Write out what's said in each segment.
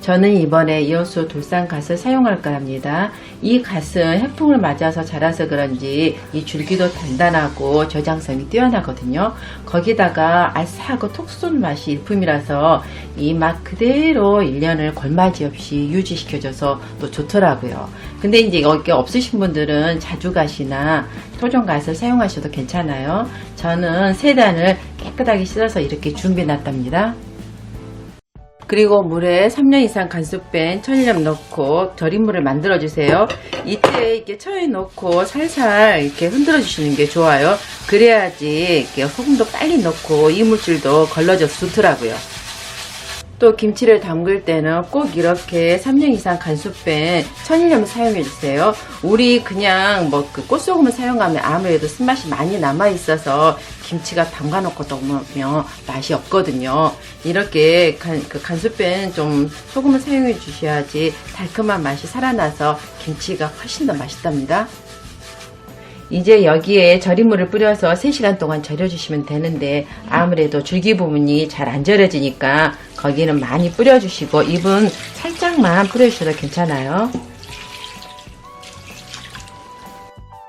저는 이번에 이호수 돌산 갓을 사용할까 합니다. 이 갓은 해풍을 맞아서 자라서 그런지 이 줄기도 단단하고 저장성이 뛰어나거든요. 거기다가 아싸하고 톡 쏘는 맛이 일품이라서 이 맛 그대로 1년을 걸맞이 없이 유지시켜줘서 또 좋더라고요. 근데 이제 여기 없으신 분들은 자주갓이나 토종갓을 사용하셔도 괜찮아요. 저는 3단을 깨끗하게 씻어서 이렇게 준비해놨답니다. 그리고 물에 3년 이상 간수 뺀 천일염 넣고 절임물을 만들어 주세요. 이때 이렇게 천일 넣고 살살 이렇게 흔들어 주시는 게 좋아요. 그래야지 이렇게 소금도 빨리 넣고 이물질도 걸러져서 좋더라고요. 또 김치를 담글 때는 꼭 이렇게 3년 이상 간수 뺀 천일염 사용해 주세요. 우리 그냥 뭐 그 꽃소금을 사용하면 아무래도 쓴맛이 많이 남아 있어서 김치가 담가 놓고 먹으면 맛이 없거든요. 이렇게 간수 뺀 좀 소금을 사용해 주셔야지 달콤한 맛이 살아나서 김치가 훨씬 더 맛있답니다. 이제 여기에 절임물을 뿌려서 3시간 동안 절여주시면 되는데 아무래도 줄기 부분이 잘 안 절여지니까 거기는 많이 뿌려주시고 잎은 살짝만 뿌려주셔도 괜찮아요.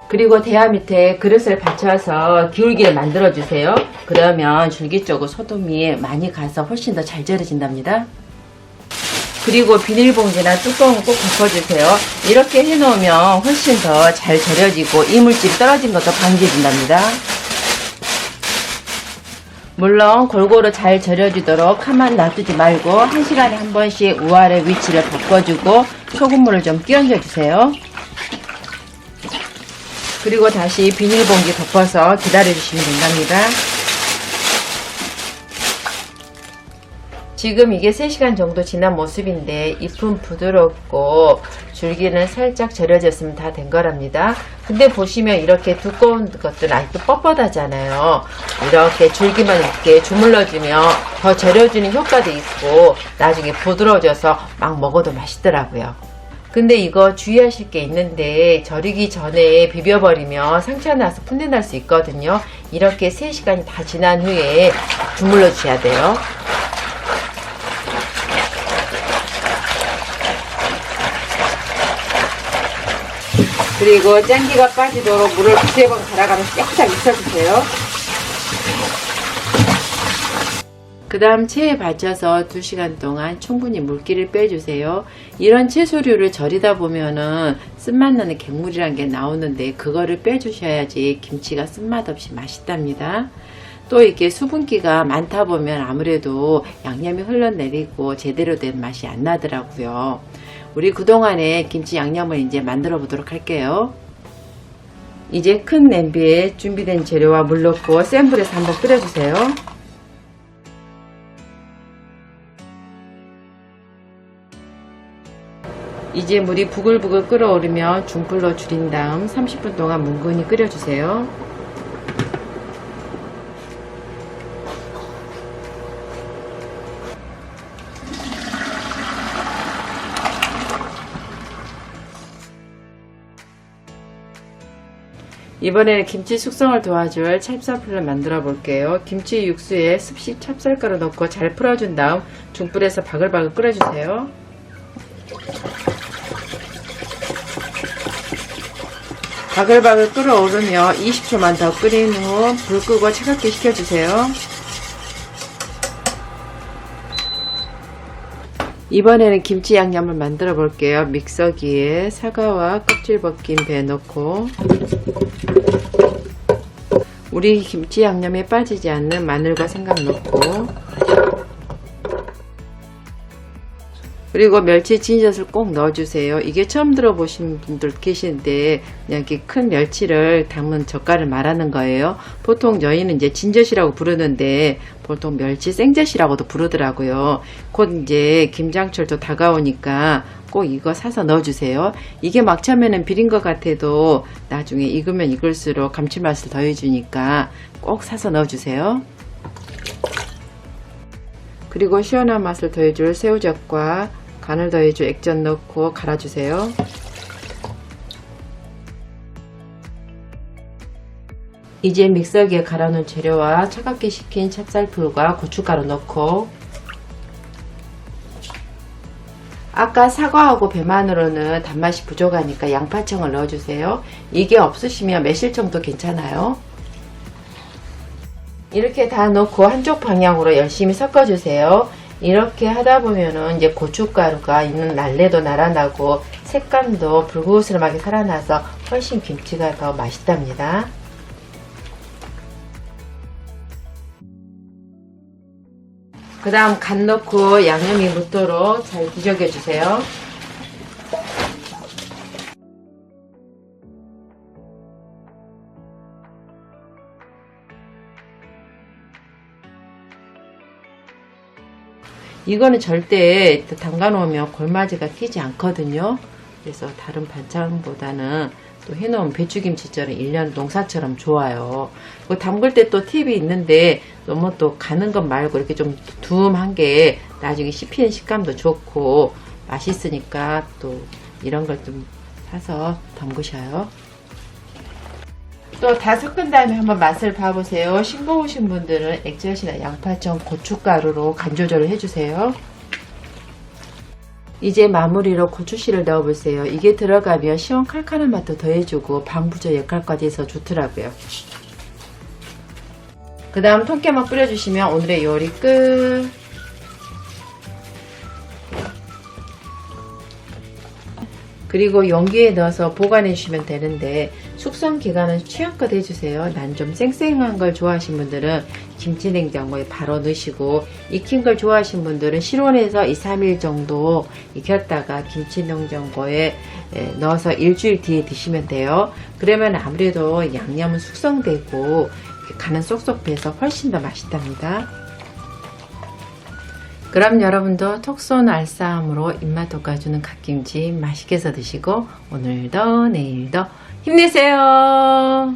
그리고 대야 밑에 그릇을 받쳐서 기울기를 만들어 주세요. 그러면 줄기 쪽으로 소금이 많이 가서 훨씬 더 잘 절여진답니다. 그리고 비닐봉지나 뚜껑을 꼭 덮어주세요. 이렇게 해놓으면 훨씬 더 잘 절여지고 이물질이 떨어진 것도 방지해준답니다. 물론 골고루 잘 절여지도록 가만 놔두지 말고 1시간에 한 번씩 우아래 위치를 바꿔주고 소금물을 좀 끼얹어 주세요. 그리고 다시 비닐봉지 덮어서 기다려주시면 된답니다. 지금 이게 3시간 정도 지난 모습인데 잎은 부드럽고 줄기는 살짝 절여졌으면 다 된 거랍니다. 근데 보시면 이렇게 두꺼운 것들은 아직도 뻣뻣하잖아요. 이렇게 줄기만 이렇게 주물러주면 더 절여주는 효과도 있고 나중에 부드러워져서 막 먹어도 맛있더라고요. 근데 이거 주의하실 게 있는데 절이기 전에 비벼버리면 상처 나서 풋내 날 수 있거든요. 이렇게 3시간이 다 지난 후에 주물러 주셔야 돼요. 그리고 짠기가 빠지도록 물을 2-3번 갈아가면서 깨끗하게 익혀주세요. 그 다음 체에 받쳐서 2시간 동안 충분히 물기를 빼주세요. 이런 채소류를 절이다 보면은 쓴맛 나는 갱물이란 게 나오는데 그거를 빼주셔야지 김치가 쓴맛 없이 맛있답니다. 또 이렇게 수분기가 많다 보면 아무래도 양념이 흘러내리고 제대로 된 맛이 안 나더라고요. 우리 그동안에 김치 양념을 이제 만들어 보도록 할게요. 이제 큰 냄비에 준비된 재료와 물 넣고 센 불에서 한번 끓여주세요. 이제 물이 부글부글 끓어오르면 중불로 줄인 다음 30분 동안 뭉근히 끓여주세요. 이번에는 김치 숙성을 도와줄 찹쌀풀을 만들어 볼게요. 김치 육수에 습식 찹쌀가루 넣고 잘 풀어준 다음 중불에서 바글바글 끓여주세요. 바글바글 끓어오르며 20초만 더 끓인 후 불 끄고 차갑게 식혀주세요. 이번에는 김치 양념을 만들어 볼게요. 믹서기에 사과와 껍질 벗긴 배 넣고 우리 김치 양념에 빠지지 않는 마늘과 생강 넣고 그리고 멸치 진젓을 꼭 넣어주세요. 이게 처음 들어보신 분들 계시는데 그냥 이렇게 큰 멸치를 담은 젓갈을 말하는 거예요. 보통 저희는 이제 진젓이라고 부르는데 보통 멸치 생젓이라고도 부르더라고요. 곧 이제 김장철도 다가오니까 꼭 이거 사서 넣어주세요. 이게 막 처음에는 비린 것 같아도 나중에 익으면 익을수록 감칠맛을 더해주니까 꼭 사서 넣어주세요. 그리고 시원한 맛을 더해줄 새우젓과 간을 더해줄 액젓 넣고 갈아주세요. 이제 믹서기에 갈아놓은 재료와 차갑게 식힌 찹쌀풀과 고춧가루 넣고 아까 사과하고 배마늘로는 단맛이 부족하니까 양파청을 넣어주세요. 이게 없으시면 매실청도 괜찮아요. 이렇게 다 넣고 한쪽 방향으로 열심히 섞어주세요. 이렇게 하다 보면은 이제 고춧가루가 있는 날래도 날아나고 색감도 불그스름하게 살아나서 훨씬 김치가 더 맛있답니다. 그 다음 간 넣고 양념이 묻도록 잘 뒤적여 주세요. 이거는 절대 담가 놓으면 골마지가 튀지 않거든요. 그래서 다른 반찬보다는 또 해놓은 배추김치처럼 1년 농사처럼 좋아요. 담글 때 또 팁이 있는데 너무 또 가는 것 말고 이렇게 좀 두툼한 게 나중에 씹히는 식감도 좋고 맛있으니까 또 이런 걸 좀 사서 담그셔요. 또 다 섞은 다음에 한번 맛을 봐보세요. 싱거우신 분들은 액젓이나 양파청, 고춧가루로 간 조절을 해주세요. 이제 마무리로 고추씨를 넣어보세요. 이게 들어가면 시원 칼칼한 맛도 더해주고 방부제 역할까지 해서 좋더라고요. 그 다음 통깨만 뿌려주시면 오늘의 요리 끝. 그리고 용기에 넣어서 보관해 주시면 되는데 숙성 기간은 취향껏 해주세요. 난 좀 쌩쌩한 걸 좋아하시는 분들은 김치냉장고에 바로 넣으시고, 익힌 걸 좋아하시는 분들은 실온에서 2-3일 정도 익혔다가 김치냉장고에 넣어서 일주일 뒤에 드시면 돼요. 그러면 아무래도 양념은 숙성되고 간은 쏙쏙 배서 훨씬 더 맛있답니다. 그럼 여러분도 톡 쏜 알싸함으로 입맛 돋궈주는 갓김치 맛있게 해서 드시고 오늘도 내일도 힘내세요.